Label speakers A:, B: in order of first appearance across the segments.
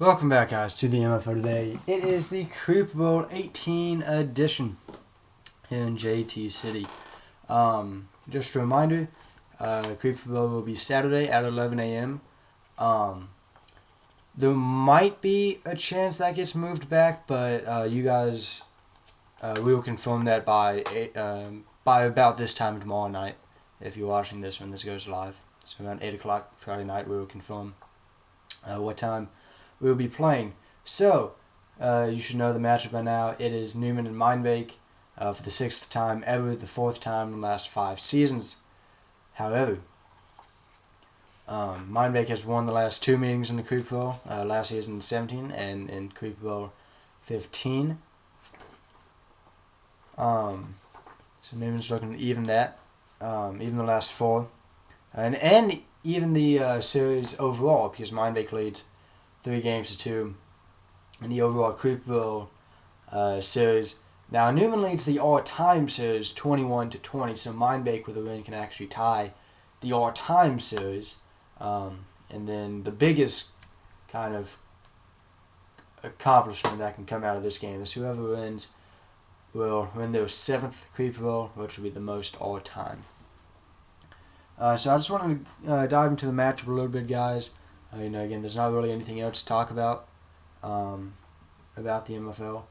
A: Welcome back, guys, to the MFL today. It is the Super Bowl 18 edition here in JT City. Just a reminder, Super Bowl will be Saturday at 11 a.m. There might be a chance that gets moved back, but you guys, we will confirm that by about this time tomorrow night. If you're watching this when this goes live, so around 8 o'clock Friday night, we will confirm what time we will be playing. So, you should know the matchup by now. It is Newman and Mindbake for the 6th time ever, the 4th time in the last 5 seasons. However, Mindbake has won the last 2 meetings in the Super Bowl, last season in 17 and in Super Bowl 15. So Newman's looking to even that, even the last 4. And even the series overall, because Mindbake leads 3-2 in the overall Super Bowl series. Now, Newman leads the all-time series 21-20, so Mindbake with a win can actually tie the all-time series. And then the biggest kind of accomplishment that can come out of this game is whoever wins will win their 7th Super Bowl, which will be the most all-time. So I just wanted to dive into the matchup a little bit, guys. Again, there's not really anything else to talk about the MFL.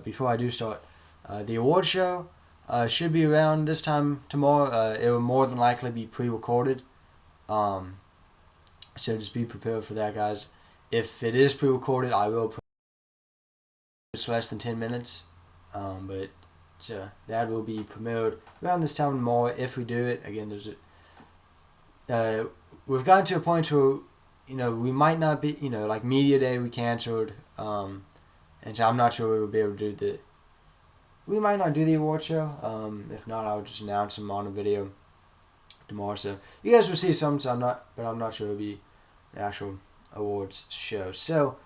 A: Before I do start, the award show should be around this time tomorrow. It will more than likely be pre-recorded. So just be prepared for that, guys. If it is pre-recorded, I will it's less than 10 minutes. But that will be premiered around this time tomorrow if we do it. Again, we've gotten to a point where, we might not be, like Media Day we canceled, and so I'm not sure we will be able to do we might not do the award show. If not, I'll just announce them on a video tomorrow. So you guys will see some, but I'm not sure it'll be the actual awards show. So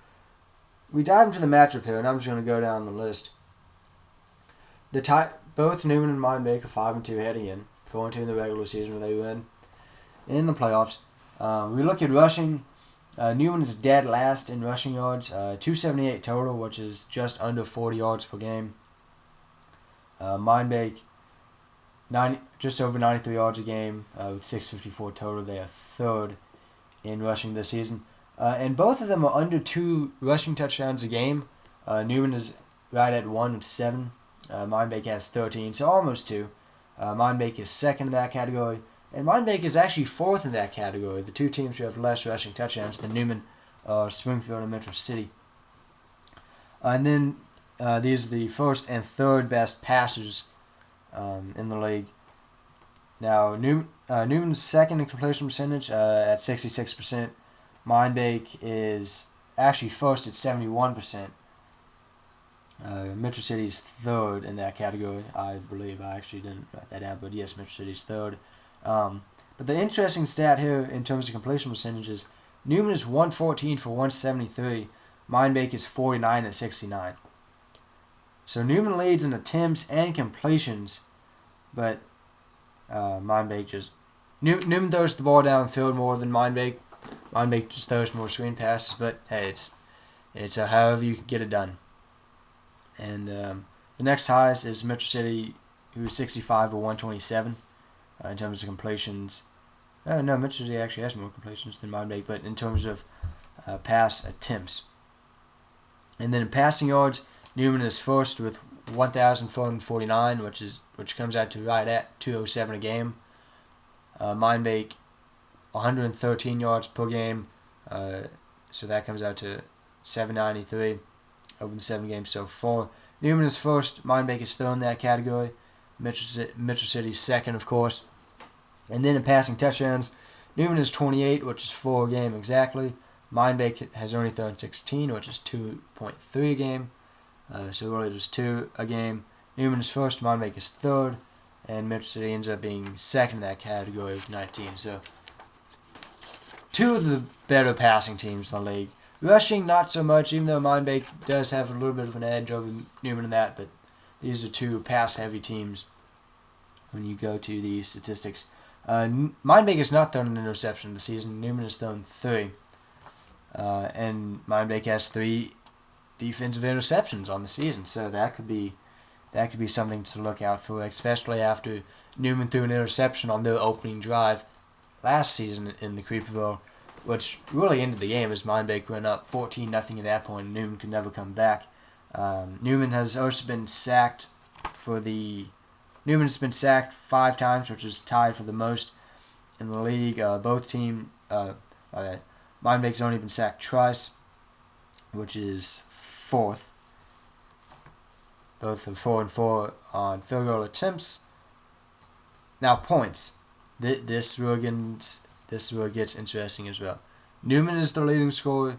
A: we dive into the matchup here, and I'm just going to go down the list. Both Newman and Mindbake are 5-2 heading in, 4-2 in the regular season where they win. In the playoffs, we look at rushing. Newman is dead last in rushing yards, 278 total, which is just under 40 yards per game. Mindbake, just over 93 yards a game with 654 total. They are 3rd in rushing this season. And both of them are under 2 rushing touchdowns a game. Newman is right at 1 with 7. Mindbake has 13, so almost 2. Mindbake is 2nd in that category. And Mindbake is actually 4th in that category. The 2 teams who have less rushing touchdowns than Newman are Springfield and Metro City. And then these are the 1st and 3rd best passers in the league. Now, Newman's 2nd in completion percentage at 66%. Mindbake is actually 1st at 71%. Metro City's 3rd in that category, I believe. I actually didn't write that down, but yes, Metro City's 3rd. But the interesting stat here in terms of completion percentages, Newman is 114 for 173. Mindbake is 49 at 69. So Newman leads in attempts and completions, but Mindbake just Newman throws the ball downfield more than Mindbake. Mindbake just throws more screen passes, but hey, it's however you can get it done. And the next highest is Metro City, who's 65 for 127. In terms of completions. No, Metro City actually has more completions than Mindbake, but in terms of pass attempts. And then in passing yards, Newman is 1st with 1,449, which comes out to right at 207 a game. Mindbake, 113 yards per game, so that comes out to 793 over the 7 games so far. Newman is 1st, Mindbake is 3rd in that category. Metro City's 2nd, of course. And then in passing touchdowns, Newman is 28, which is 4 a game exactly. Mindbake has only thrown 16, which is 2.3 a game. So really just 2 a game. Newman is 1st, Mindbake is 3rd, and Metro City ends up being 2nd in that category with 19. So 2 of the better passing teams in the league. Rushing, not so much, even though Mindbake does have a little bit of an edge over Newman in that, but these are 2 pass-heavy teams when you go to the statistics. Mindbake has not thrown an interception this season. Newman has thrown 3. and Mindbake has 3 defensive interceptions on the season, so that could be something to look out for, especially after Newman threw an interception on their opening drive last season in the Creeper Bowl, which really ended the game as Mindbake went up 14-0 at that point, and Newman could never come back. Newman has also been sacked Newman's been sacked 5 times, which is tied for the most in the league. Mindbake's only been sacked twice, which is 4th. Both are 4 and 4 on field goal attempts. Now points. This really gets interesting as well. Newman is the leading scorer,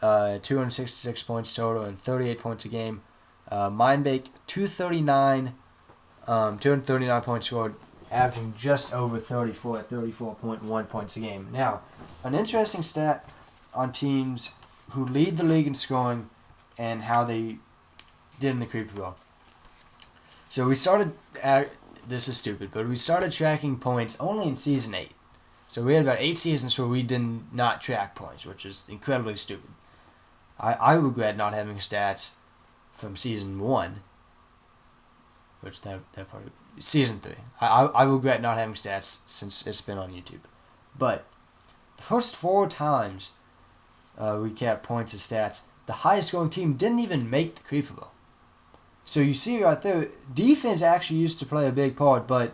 A: 266 points total and 38 points a game. Mindbake 239 points scored, averaging just over 34.1 points a game. Now, an interesting stat on teams who lead the league in scoring and how they did in the Creeper Bowl. So we started, this is stupid, but we started tracking points only in Season 8. So we had about 8 seasons where we did not track points, which is incredibly stupid. I regret not having stats from Season 1, which that probably, Season 3. I regret not having stats since it's been on YouTube. But the first 4 times we kept points as stats, the highest scoring team didn't even make the Creeper Bowl. So you see right there, defense actually used to play a big part, but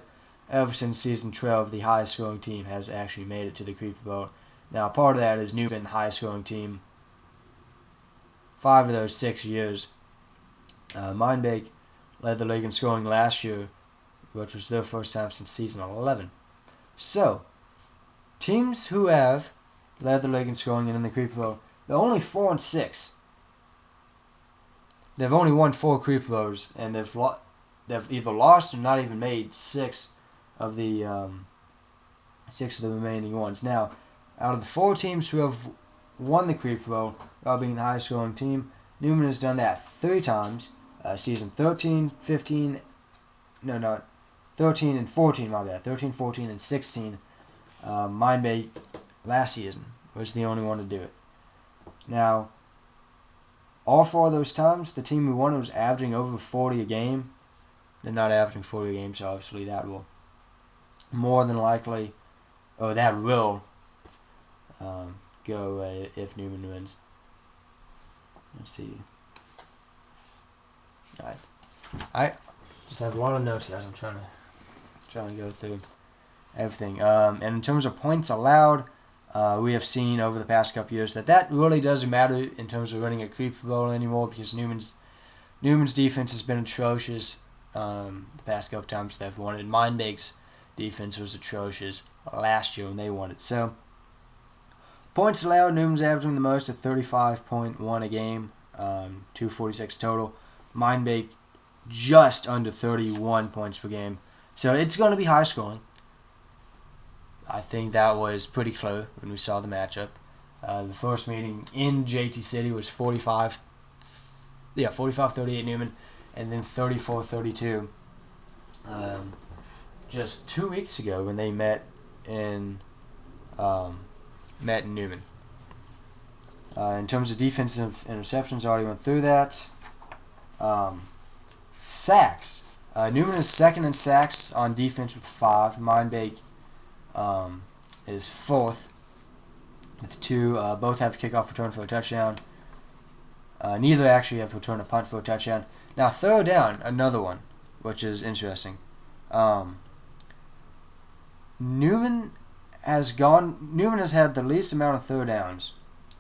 A: ever since Season 12, the highest scoring team has actually made it to the Creeper Bowl. Now, part of that is Newman, the highest scoring team 5 of those 6 years. Mindbake led the league in scoring last year, which was their first time since Season 11. So, teams who have led the league in scoring and in the Creeper Bowl, they're only 4 and 6. They've only won 4 Creeper Bowls, and they've either lost or not even made 6 of the remaining ones. Now, out of the 4 teams who have won the Creeper Bowl, while being the highest scoring team, Newman has done that 3 times. Season 13, 15, 13 and 14, my bad. 13, 14, and 16. Mindbake last season was the only one to do it. Now, all 4 of those times, the team who won was averaging over 40 a game. They're not averaging 40 a game, so obviously that will more than likely, that will go away if Newman wins. Let's see. Alright. I just have a lot of notes, guys. I'm trying to go through everything. And in terms of points allowed, we have seen over the past couple years that really doesn't matter in terms of winning a Creeper Bowl anymore, because Newman's defense has been atrocious the past couple times they've won it. Mindbake's defense was atrocious last year when they won it. So, points allowed, Newman's averaging the most at 35.1 a game, 246 total. Mindbake just under 31 points per game. So it's going to be high scoring. I think that was pretty clear when we saw the matchup. The first meeting in JT City was 45-38 Newman, and then 34-32 just 2 weeks ago when they met in Newman. In terms of defensive interceptions, I already went through that. Sacks. Newman is second in sacks on defense with 5. Mindbake is 4th with 2. Both have kickoff return for a touchdown. Neither actually have returned a punt for a touchdown. Now, third down, another one, which is interesting. Newman has had the least amount of third downs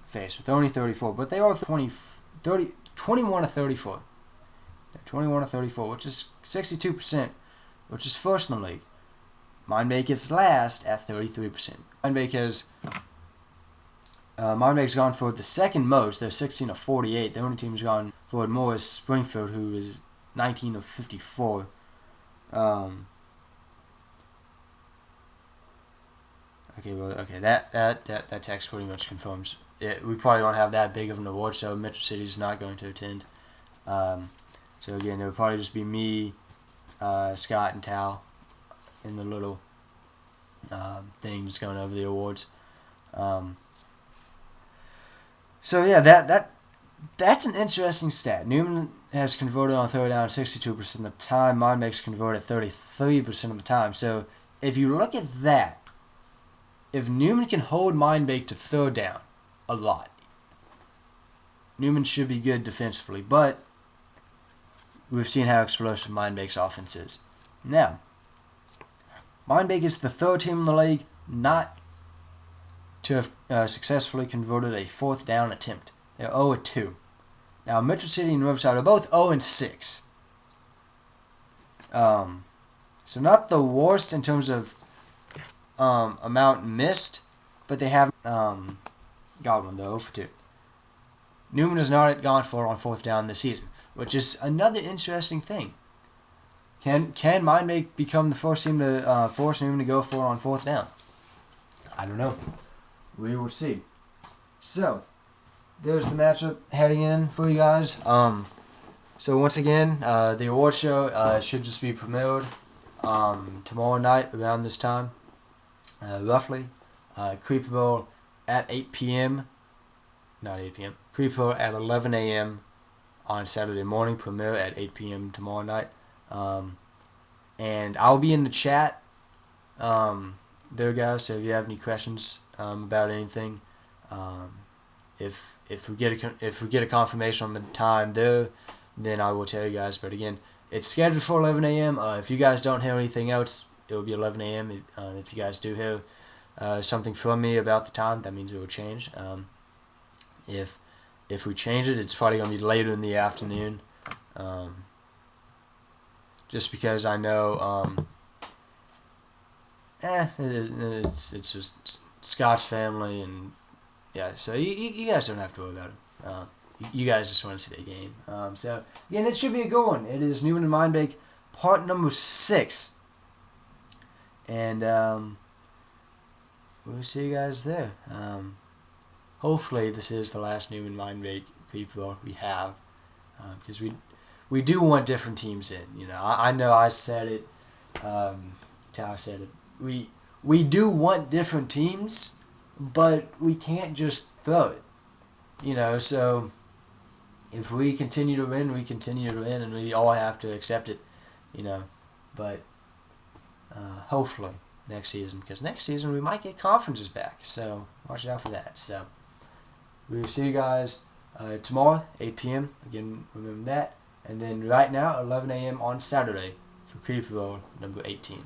A: faced with only 34, but they are 21 to 34. 21 to 34, which is 62%, which is first in the league. Mindbake is last at 33%. Mindbake's gone for the second most. They're 16 of 48. The only team who's gone for it more is Springfield, who is 19 of 54. That text pretty much confirms it. We probably won't have that big of an award show. Metro City is not going to attend. So again, it would probably just be me, Scott, and Tal in the little thing just going over the awards. So yeah, that's an interesting stat. Newman has converted on third down 62% of the time. Mindbake's converted 33% of the time. So if you look at that, if Newman can hold Mindbake to third down a lot, Newman should be good defensively. But we've seen how explosive Mindbake's offense is. Now, Mindbake is the third team in the league not to have successfully converted a fourth down attempt. They're 0-2. Now, Metro City and Riverside are both 0-6. So not the worst in terms of amount missed, but they haven't got one, though, 0-2. Newman has not gone for on fourth down this season, which is another interesting thing. Can Mindbake become the first team to force Newman to go for on fourth down? I don't know. We will see. So, there's the matchup heading in for you guys. So once again, the award show should just be premiered tomorrow night around this time, roughly. Creeper Bowl at 8 p.m. Not 8 p.m. Creeper Bowl at 11 a.m. on Saturday morning. Premiere at 8 p.m. tomorrow night. And I'll be in the chat there, guys. So if you have any questions about anything, if we get a confirmation on the time there, then I will tell you guys. But again, it's scheduled for 11 a.m. If you guys don't hear anything else, it will be 11 a.m. If you guys do hear something from me about the time, that means it will change. If we change it, it's probably going to be later in the afternoon. Just because I know, it's just Scott's family, and yeah, so you guys don't have to worry about it. You guys just want to see the game. So again, it should be a good one. It is Newman and Mindbake, part number 6, and we'll see you guys there. Hopefully, this is the last Newman Mindbake Creeper we have, because we do want different teams in. You know, I know I said it. Tao said it. We do want different teams, but we can't just throw it. You know, so if we continue to win, we continue to win, and we all have to accept it. You know, but hopefully next season, because next season we might get conferences back. So watch out for that. So we will see you guys tomorrow, 8 p.m. Again, remember that. And then right now, 11 a.m. on Saturday for Creeper Bowl number 18.